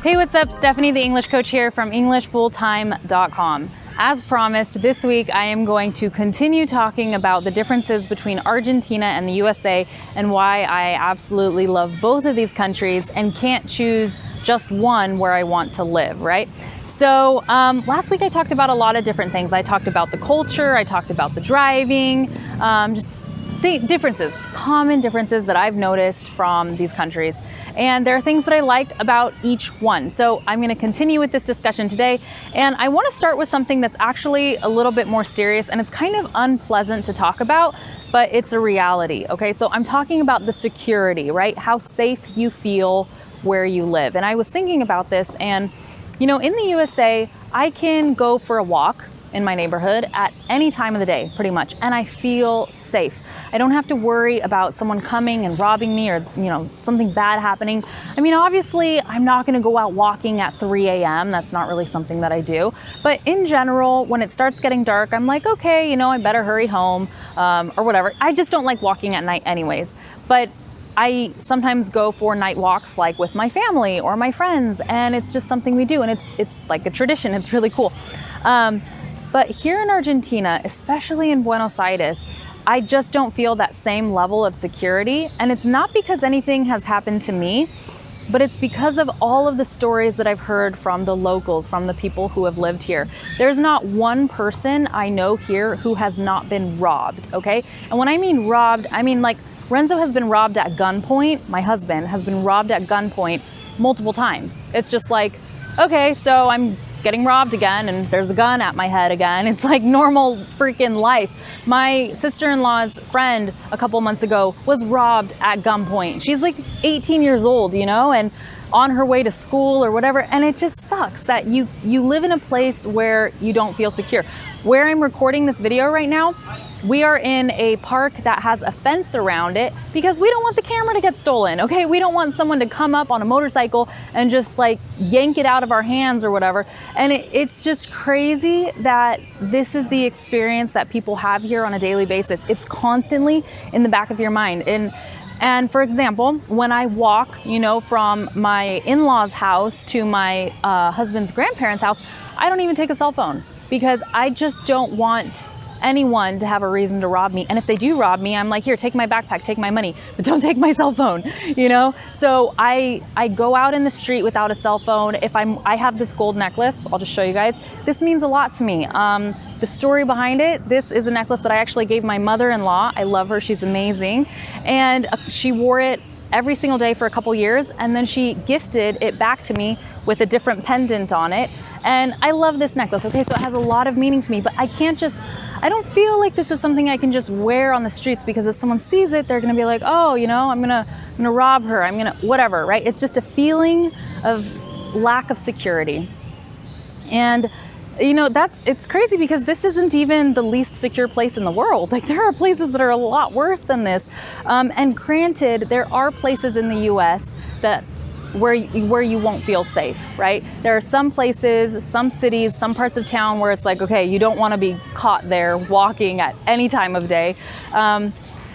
Hey, what's up? Stephanie, the English coach here from EnglishFullTime.com. As promised, this week I am going to continue talking about the differences between Argentina and the USA and why I absolutely love both of these countries and can't choose just one where I want to live, right? So last week I talked about a lot of different things. I talked about the culture, I talked about the driving, just the differences, common differences that I've noticed from these countries. And there are things that I like about each one. So I'm going to continue with this discussion today. And I want to start with something that's actually a little bit more serious, and it's kind of unpleasant to talk about, but it's a reality. Okay, so I'm talking about the security, right? How safe you feel where you live. And I was thinking about this, and you know, in the USA, I can go for a walk in my neighborhood at any time of the day, pretty much, and I feel safe. I don't have to worry about someone coming and robbing me or, you know, something bad happening. I mean, obviously, I'm not going to go out walking at 3 a.m. That's not really something that I do. But in general, when it starts getting dark, I'm like, okay, you know, I better hurry home or whatever. I just don't like walking at night anyways. But I sometimes go for night walks like with my family or my friends, and it's just something we do, and it's like a tradition. It's really cool. But here in Argentina, especially in Buenos Aires, I just don't feel that same level of security. And it's not because anything has happened to me, but it's because of all of the stories that I've heard from the locals, from the people who have lived here. There's not one person I know here who has not been robbed, okay? And when I mean robbed, I mean like Renzo has been robbed at gunpoint. My husband has been robbed at gunpoint multiple times. It's just like, okay, so I'm getting robbed again and there's a gun at my head again. It's like normal freaking life. My sister-in-law's friend a couple months ago was robbed at gunpoint. She's like 18 years old, you know, and on her way to school or whatever. And it just sucks that you live in a place where you don't feel secure. Where I'm recording this video right now, we are in a park that has a fence around it because we don't want the camera to get stolen, okay? We don't want someone to come up on a motorcycle and just like yank it out of our hands or whatever. And it's just crazy that this is the experience that people have here on a daily basis. It's constantly in the back of your mind. And for example, when I walk, you know, from my in-laws' house to my husband's grandparents' house, I don't even take a cell phone because I just don't want anyone to have a reason to rob me. And if they do rob me, I'm like, here, take my backpack, take my money, but don't take my cell phone, you know? So I go out in the street without a cell phone. If I have this gold necklace, I'll just show you guys. This means a lot to me. The story behind it, this is a necklace that I actually gave my mother-in-law. I love her, she's amazing. And she wore it every single day for a couple years, and then she gifted it back to me with a different pendant on it. And I love this necklace, okay? So it has a lot of meaning to me, but I don't feel like this is something I can just wear on the streets because if someone sees it, they're gonna be like, oh, you know, I'm gonna rob her, I'm gonna, whatever, right? It's just a feeling of lack of security. And you know, it's crazy because this isn't even the least secure place in the world. Like there are places that are a lot worse than this. And granted, there are places in the US that where you won't feel safe, right? There are some places, some cities, some parts of town where it's like, okay, you don't want to be caught there walking at any time of day.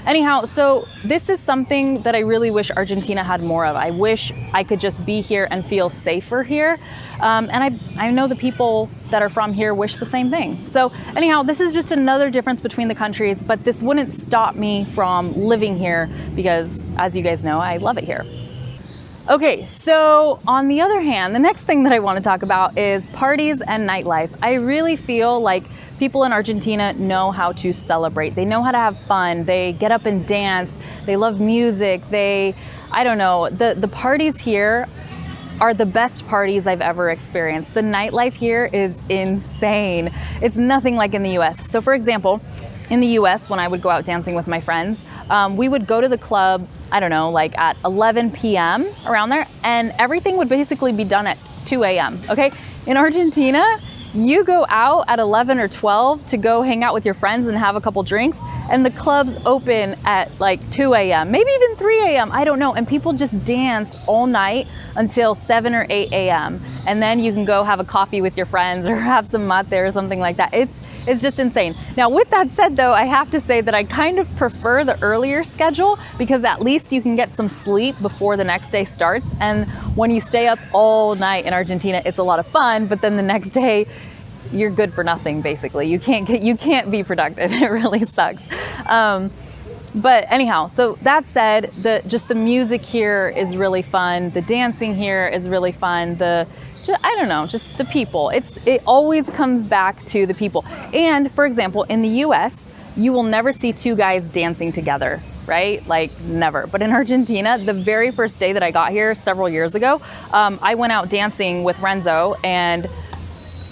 Anyhow, so this is something that I really wish Argentina had more of. I wish I could just be here and feel safer here. And I know the people that are from here wish the same thing. So anyhow, this is just another difference between the countries, but this wouldn't stop me from living here because, as you guys know, I love it here. Okay, so on the other hand, the next thing that I want to talk about is parties and nightlife. I really feel like people in Argentina know how to celebrate. They know how to have fun. They get up and dance. They love music. I don't know, the parties here are the best parties I've ever experienced. The nightlife here is insane. It's nothing like in the US. So for example, in the US, when I would go out dancing with my friends, we would go to the club, I don't know, like at 11 p.m. around there, and everything would basically be done at 2 a.m., okay? In Argentina, you go out at 11 or 12 to go hang out with your friends and have a couple drinks, and the clubs open at like 2 a.m., maybe even 3 a.m., I don't know, and people just dance all night until 7 or 8 a.m. and then you can go have a coffee with your friends or have some mate or something like that. It's just insane. Now, with that said though, I have to say that I kind of prefer the earlier schedule because at least you can get some sleep before the next day starts. And when you stay up all night in Argentina, it's a lot of fun, but then the next day you're good for nothing basically. You can't be productive. It really sucks. But anyhow, so that said, just the music here is really fun. The dancing here is really fun. I don't know, just the people. It always comes back to the people. And for example, in the US, you will never see two guys dancing together, right? Like never. But in Argentina, the very first day that I got here several years ago, I went out dancing with Renzo, and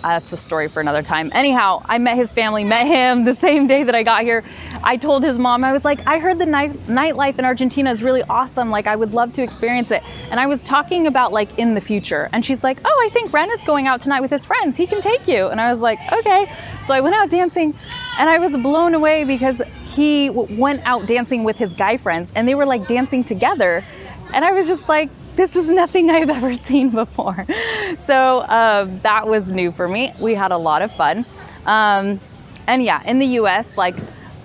that's a story for another time. Anyhow, I met his family, met him the same day that I got here. I told his mom, I was like, I heard the nightlife in Argentina is really awesome. Like, I would love to experience it. And I was talking about like in the future. And she's like, oh, I think Ren is going out tonight with his friends. He can take you. And I was like, okay. So I went out dancing and I was blown away because he went out dancing with his guy friends and they were like dancing together. And I was just like, this is nothing I've ever seen before. So that was new for me. We had a lot of fun. And yeah, in the US, like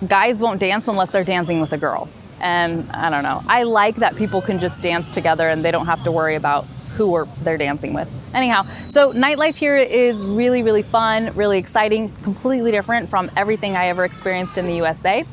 guys won't dance unless they're dancing with a girl. And I don't know. I like that people can just dance together and they don't have to worry about who they're dancing with. Anyhow, so nightlife here is really, really fun, really exciting, completely different from everything I ever experienced in the USA.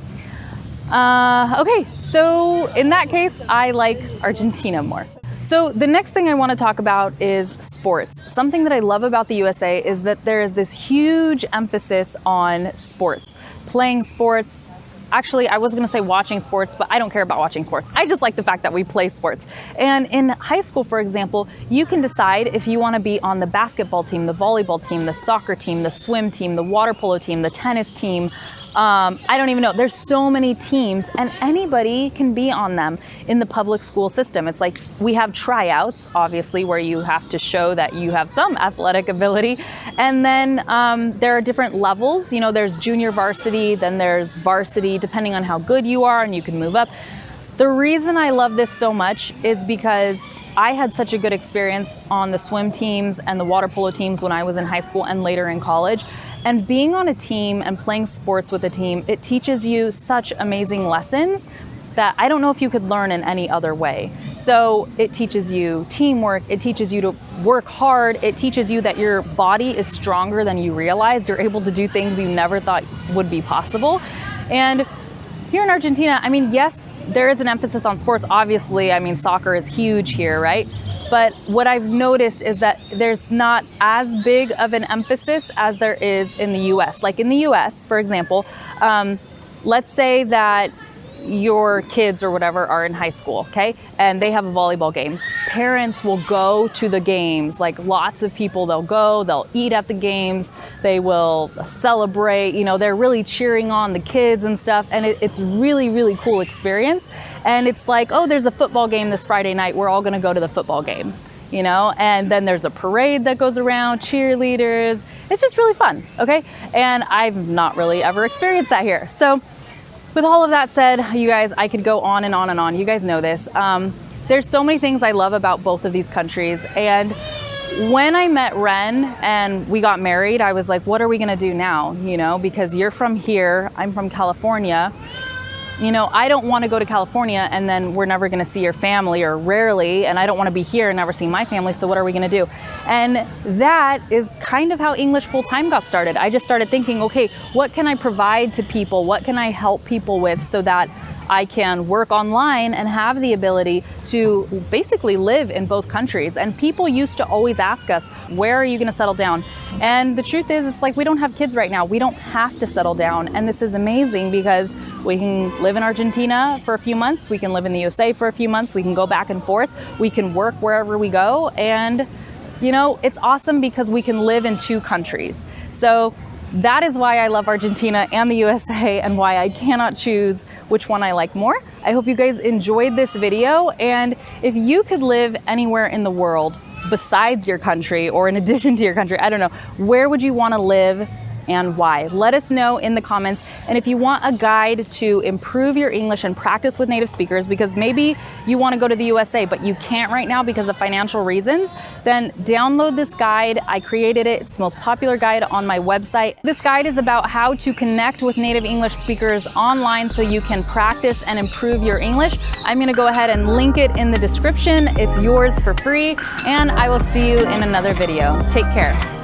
Okay, so in that case, I like Argentina more. So the next thing I want to talk about is sports. Something that I love about the USA is that there is this huge emphasis on sports, playing sports. Actually, I was going to say watching sports, but I don't care about watching sports. I just like the fact that we play sports. And in high school, for example, you can decide if you want to be on the basketball team, the volleyball team, the soccer team, the swim team, the water polo team, the tennis team. I don't even know. There's so many teams and anybody can be on them in the public school system. It's like we have tryouts, obviously, where you have to show that you have some athletic ability. And then there are different levels. You know, there's junior varsity, then there's varsity, depending on how good you are, and you can move up. The reason I love this so much is because I had such a good experience on the swim teams and the water polo teams when I was in high school and later in college. And being on a team and playing sports with a team, it teaches you such amazing lessons that I don't know if you could learn in any other way. So it teaches you teamwork, it teaches you to work hard, it teaches you that your body is stronger than you realize. You're able to do things you never thought would be possible. And here in Argentina, I mean, yes, there is an emphasis on sports. Obviously, I mean, soccer is huge here, right? But what I've noticed is that there's not as big of an emphasis as there is in the US. Like in the US, for example, let's say that your kids or whatever are in high school, okay? And they have a volleyball game. Parents will go to the games, like lots of people, they'll go, they'll eat at the games, they will celebrate, you know, they're really cheering on the kids and stuff. And it's really, really cool experience. And it's like, oh, there's a football game this Friday night. We're all gonna go to the football game, you know? And then there's a parade that goes around, cheerleaders. It's just really fun, okay? And I've not really ever experienced that here. So with all of that said, you guys, I could go on and on and on. You guys know this. There's so many things I love about both of these countries. And when I met Ren and we got married, I was like, what are we gonna do now? You know, because you're from here, I'm from California. You know, I don't want to go to California and then we're never going to see your family, or rarely, and I don't want to be here and never see my family, so what are we going to do? And that is kind of how English Full-Time got started. I just started thinking, okay, what can I provide to people? What can I help people with so that I can work online and have the ability to basically live in both countries? And people used to always ask us, where are you going to settle down? And the truth is, it's like, we don't have kids right now. We don't have to settle down. And this is amazing because we can live in Argentina for a few months. We can live in the USA for a few months. We can go back and forth. We can work wherever we go. And, you know, it's awesome because we can live in two countries. So that is why I love Argentina and the USA, and why I cannot choose which one I like more. I hope you guys enjoyed this video, and if you could live anywhere in the world besides your country or in addition to your country, I don't know, where would you want to live and why? Let us know in the comments. And if you want a guide to improve your English and practice with native speakers, because maybe you want to go to the USA, but you can't right now because of financial reasons, then download this guide. I created it. It's the most popular guide on my website. This guide is about how to connect with native English speakers online so you can practice and improve your English. I'm going to go ahead and link it in the description. It's yours for free, and I will see you in another video. Take care.